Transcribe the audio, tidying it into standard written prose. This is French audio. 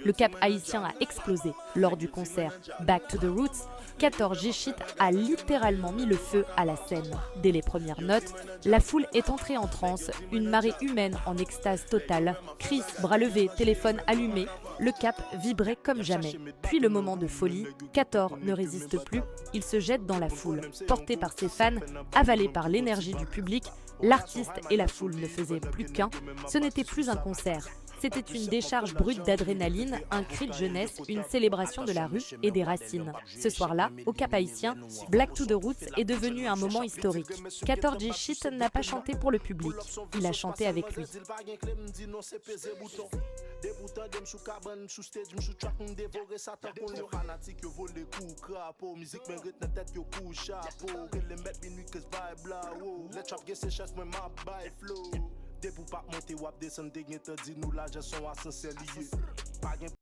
Le Cap haïtien a explosé. Lors du concert Back to the Roots, 14 G-Shit a littéralement mis le feu à la scène. Dès les premières notes, la foule est entrée en transe, une marée humaine en extase totale, cris, bras levés, téléphone allumé, le Cap vibrait comme jamais. Puis le moment de folie, 14 ne résiste plus, il se jette dans la foule. Porté par ses fans, avalé par l'énergie du public, l'artiste et la foule ne faisaient plus qu'un, ce n'était plus un concert. C'était une décharge brute d'adrénaline, un cri de jeunesse, une célébration de la rue et des racines. Ce soir-là, au Cap haïtien, Back to the Roots est devenu un moment historique. 14 G-Shit n'a pas chanté pour le public, il a chanté avec lui. Dès pour pas monter ou descendre, des gens te disent nous la gestion à sincère lié. Pas gain